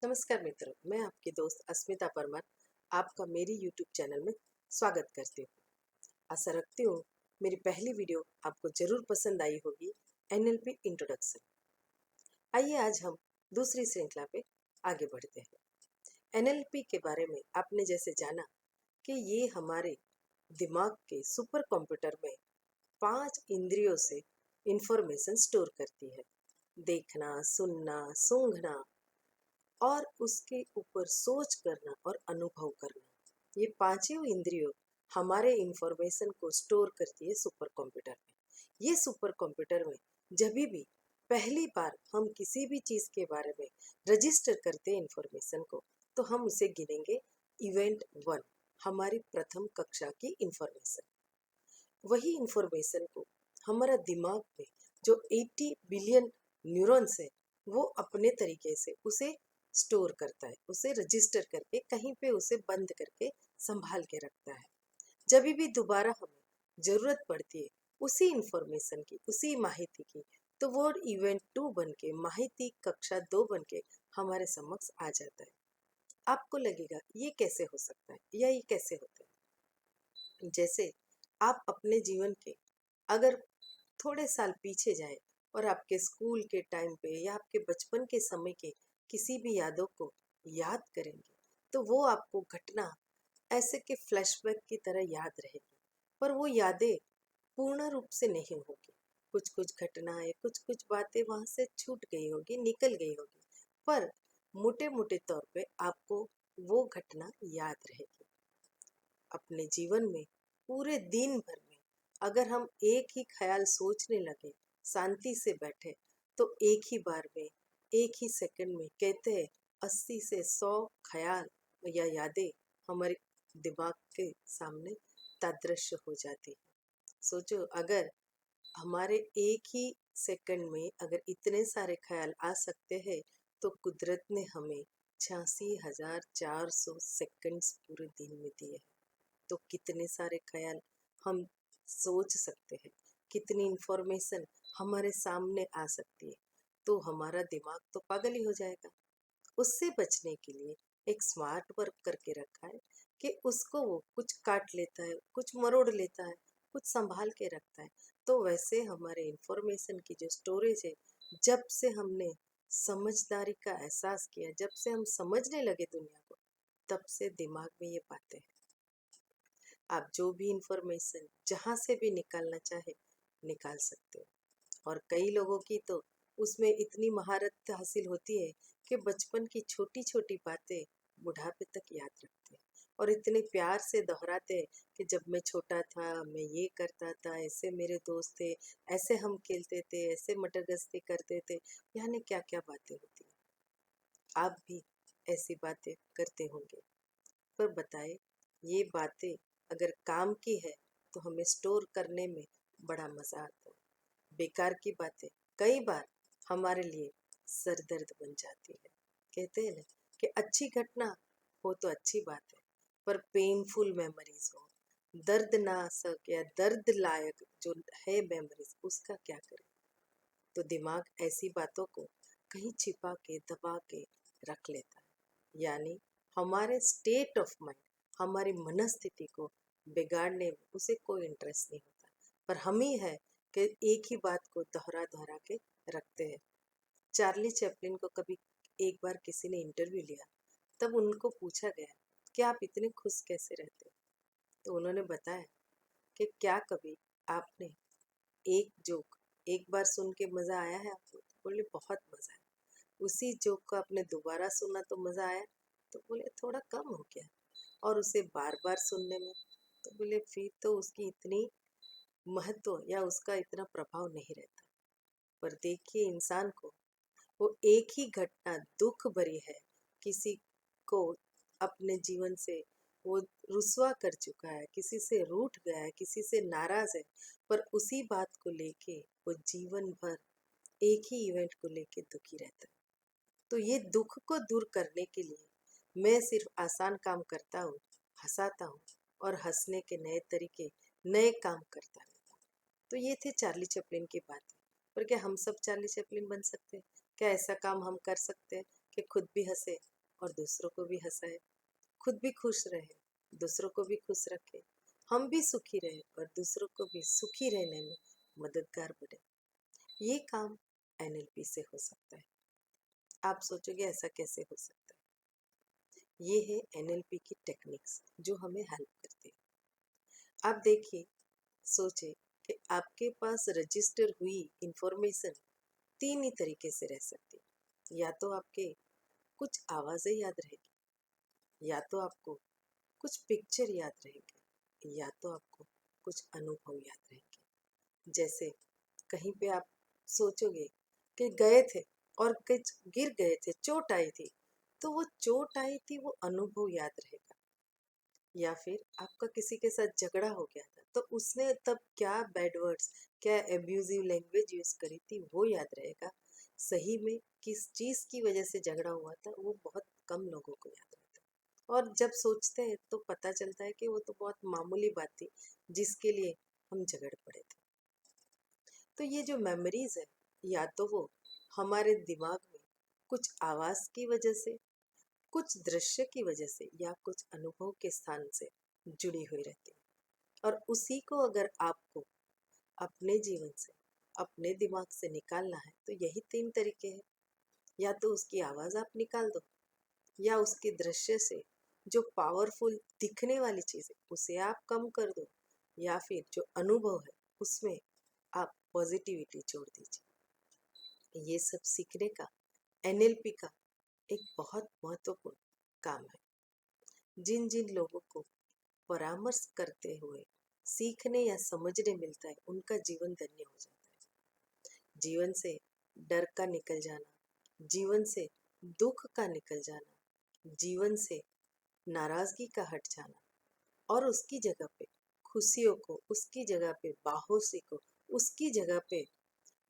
नमस्कार मित्रों, मैं आपकी दोस्त अस्मिता परमार आपका मेरी YouTube चैनल में स्वागत करती हूँ। आशा रखती हूँ मेरी पहली वीडियो आपको जरूर पसंद आई होगी। NLP introduction. आइए आज हम दूसरी श्रृंखला पे आगे बढ़ते हैं। NLP के बारे में आपने जैसे जाना कि ये हमारे दिमाग के सुपर कंप्यूटर में 5 इंद्रियों से इंफॉर्मेशन स्टोर करती है। देखना, सुनना, सूंघना और उसके ऊपर सोच करना और अनुभव करना, ये पांचों इंद्रियों हमारे इंफॉर्मेशन को स्टोर करती है सुपर कंप्यूटर में। ये सुपर कंप्यूटर में जब भी पहली बार हम किसी भी चीज के बारे में रजिस्टर करते हैं इंफॉर्मेशन को, तो हम उसे गिनेंगे इवेंट 1, हमारी प्रथम कक्षा की इंफॉर्मेशन। वही इंफॉर्मेशन को हमारा दिमाग में जो 80 बिलियन न्यूरॉन्स है, वो अपने तरीके से उसे स्टोर करता है, उसे रजिस्टर करके कहीं पे उसे बंद करके संभाल के रखता है। जब भी दोबारा हमें जरूरत पड़ती है उसी इंफॉर्मेशन की, उसी माहिती की, तो वो इवेंट 2 बन के, माहिती कक्षा 2 बन के हमारे समक्ष आ जाता है। आपको लगेगा ये कैसे हो सकता है या ये कैसे होता है। जैसे आप अपने जीवन के अगर थोड़े साल पीछे जाएं और आपके स्कूल के टाइम पे या आपके बचपन के समय के किसी भी यादों को याद करेंगे, तो वो आपको घटना ऐसे के फ्लैशबैक की तरह याद रहेगी। पर वो यादें पूर्ण रूप से नहीं होगी। कुछ कुछ घटनाएं, कुछ कुछ बातें वहां से छूट गई होगी, निकल गई होगी, पर मोटे मोटे तौर पे आपको वो घटना याद रहेगी। अपने जीवन में पूरे दिन भर में अगर हम एक ही ख्याल सोचने लगे, शांति से बैठे, तो एक ही बार में, एक ही सेकंड में, कहते हैं 80 से 100 ख्याल या यादें हमारे दिमाग के सामने तादृश्य हो जाती है। सोचो, अगर हमारे एक ही सेकंड में अगर इतने सारे ख्याल आ सकते हैं, तो कुदरत ने हमें 86,400 सेकंड्स पूरे दिन में दिए हैं। तो कितने सारे ख्याल हम सोच सकते हैं, कितनी इंफॉर्मेशन हमारे सामने आ सकती है। तो हमारा दिमाग तो पागल ही हो जाएगा। उससे बचने के लिए एक स्मार्ट वर्क करके रखा है कि उसको वो कुछ काट लेता है, कुछ मरोड़ लेता है, कुछ संभाल के रखता है। तो वैसे हमारे इंफॉर्मेशन की जो स्टोरेज है, जब से हमने समझदारी का एहसास किया, जब से हम समझने लगे दुनिया को, तब से दिमाग में ये बातें हैं। आप जो भी इंफॉर्मेशन जहाँ से भी निकालना चाहे निकाल सकते हो। और कई लोगों की तो उसमें इतनी महारत हासिल होती है कि बचपन की छोटी छोटी बातें बुढ़ापे तक याद रखते हैं और इतने प्यार से दोहराते हैं कि जब मैं छोटा था मैं ये करता था, ऐसे मेरे दोस्त थे, ऐसे हम खेलते थे, ऐसे मटर गश्ती करते थे। यानी क्या क्या बातें होती हैं। आप भी ऐसी बातें करते होंगे, पर बताए ये बातें अगर काम की है तो हमें स्टोर करने में बड़ा मजा आता है। बेकार की बातें कई बार हमारे लिए सरदर्द बन जाती है। कहते हैं ना कि अच्छी घटना हो तो अच्छी बात है, पर पेनफुल मेमोरीज हो, दर्दनाशक या दर्द लायक जो है मेमोरीज, उसका क्या करें। तो दिमाग ऐसी बातों को कहीं छिपा के, दबा के रख लेता है। यानी हमारे स्टेट ऑफ माइंड, हमारी मनस्थिति को बिगाड़ने में उसे कोई इंटरेस्ट नहीं होता। पर हम ही है कि एक ही बात को दोहरा दोहरा के रखते हैं। चार्ली चैपलिन को कभी एक बार किसी ने इंटरव्यू लिया, तब उनको पूछा गया कि आप इतने खुश कैसे रहते हो। तो उन्होंने बताया कि क्या कभी आपने एक जोक एक बार सुन के मजा आया है आपको। तो बोले बहुत मजा आया। उसी जोक को आपने दोबारा सुना तो मजा आया। तो बोले थोड़ा कम हो गया। और उसे बार बार सुनने में, तो बोले फिर तो उसकी इतनी महत्व या उसका इतना प्रभाव नहीं रहता। पर देखिए इंसान को वो एक ही घटना दुख भरी है, किसी को अपने जीवन से वो रुसवा कर चुका है, किसी से रूठ गया है, किसी से नाराज है, पर उसी बात को लेके वो जीवन भर एक ही इवेंट को लेके दुखी रहता है। तो ये दुख को दूर करने के लिए मैं सिर्फ आसान काम करता हूँ, हंसाता हूँ और हंसने के नए तरीके, नए काम करता रहता हूँ। तो ये थे चार्ली चैपलिन की बातें। पर क्या हम सब चार्ली चैपलिन बन सकते हैं? क्या ऐसा काम हम कर सकते हैं कि खुद भी हंसे और दूसरों को भी हंसाए, खुद भी खुश रहे, दूसरों को भी खुश रखे, हम भी सुखी रहे और दूसरों को भी सुखी रहने में मददगार बने। ये काम एनएलपी से हो सकता है। आप सोचोगे ऐसा कैसे हो सकता है? ये है एनएलपी की टेक्निक्स जो हमें हेल्प करती है। आप देखिए, सोचे कि आपके पास रजिस्टर हुई इंफॉर्मेशन तीन ही तरीके से रह सकती है। या तो आपके कुछ आवाज़ें याद रहेगी, या तो आपको कुछ पिक्चर याद रहेंगे, या तो आपको कुछ अनुभव याद रहेंगे। जैसे कहीं पे आप सोचोगे कि गए थे और कुछ गिर गए थे, चोट आई थी, तो वो चोट आई थी वो अनुभव याद रहेगा। या फिर आपका किसी के साथ झगड़ा हो गया था तो उसने तब क्या बैड वर्ड्स, क्या एब्यूजिव लैंग्वेज यूज करी थी वो याद रहेगा। सही में किस चीज की वजह से झगड़ा हुआ था वो बहुत कम लोगों को याद रहता है। और जब सोचते हैं तो पता चलता है कि वो तो बहुत मामूली बात थी जिसके लिए हम झगड़ पड़े थे। तो ये जो मेमोरीज है, या तो वो हमारे दिमाग में कुछ आवाज की वजह से, कुछ दृश्य की वजह से, या कुछ अनुभव के स्थान से जुड़ी हुई रहती है। और उसी को अगर आपको अपने जीवन से, अपने दिमाग से निकालना है तो यही तीन तरीके हैं। या तो उसकी आवाज आप निकाल दो, या उसके दृश्य से जो पावरफुल दिखने वाली चीज है उसे आप कम कर दो, या फिर जो अनुभव है उसमें आप पॉजिटिविटी जोड़ दीजिए। ये सब सीखने का एनएलपी का एक बहुत महत्वपूर्ण काम है। जिन जिन लोगों को परामर्श करते हुए सीखने या समझने मिलता है उनका जीवन धन्य हो जाता है। जीवन से डर का निकल जाना, जीवन से दुख का निकल जाना, जीवन से नाराजगी का हट जाना, और उसकी जगह पे खुशियों को, उसकी जगह पे बाहोशी को, उसकी जगह पे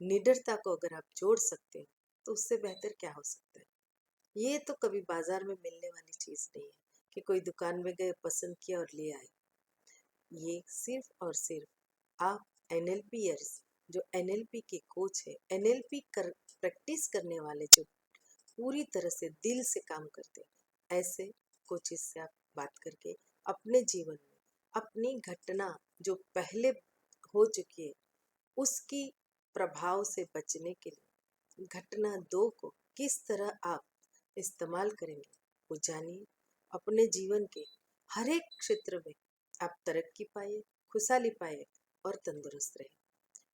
निडरता को अगर आप जोड़ सकते हैं तो उससे बेहतर क्या हो सकता है। ये तो कभी बाजार में मिलने वाली चीज नहीं है कि कोई दुकान में गए, पसंद किया और ले आए। ये सिर्फ और सिर्फ आप एनएलपीयर्स, जो एनएलपी के कोच है, एनएलपी कर प्रैक्टिस करने वाले, जो पूरी तरह से दिल से काम करते हैं, ऐसे कोचेस से आप बात करके अपने जीवन में अपनी घटना जो पहले हो चुकी है उसकी प्रभाव से बचने के लिए घटना दो को किस तरह आप इस्तेमाल करेंगे वो जानिए। अपने जीवन के हर एक क्षेत्र में आप तरक्की पाइए, खुशहाली पाइए और तंदुरुस्त रहे।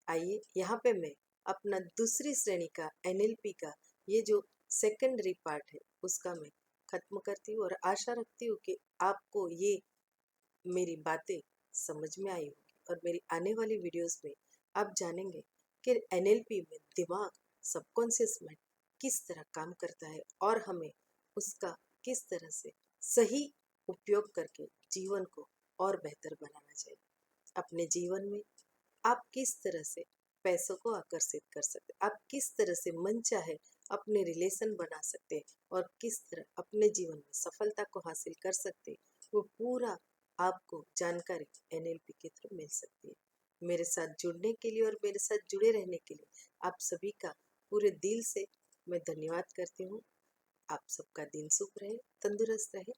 आइए यहाँ पे मैं अपना दूसरी श्रेणी का एनएलपी का ये जो सेकेंडरी पार्ट है उसका मैं खत्म करती हूँ, और आशा रखती हूँ कि आपको ये मेरी बातें समझ में आई होगी। और मेरी आने वाली वीडियोस में आप जानेंगे कि एनएलपी में दिमाग, सबकॉन्शियस माइंड किस तरह काम करता है और हमें उसका किस तरह से सही उपयोग करके जीवन को और बेहतर बनाना चाहिए। अपने जीवन में आप किस तरह से पैसों को आकर्षित कर सकते हैं, आप किस तरह से मन चाहे अपने रिलेशन बना सकते हैं, और किस तरह अपने जीवन में सफलता को हासिल कर सकते हैं, वो पूरा आपको जानकारी एनएलपी के थ्रू मिल सकती है। मेरे साथ जुड़ने के लिए और मेरे साथ जुड़े रहने के लिए आप सभी का पूरे दिल से मैं धन्यवाद करती हूँ। आप सबका दिन शुभ रहे, तंदुरुस्त रहे।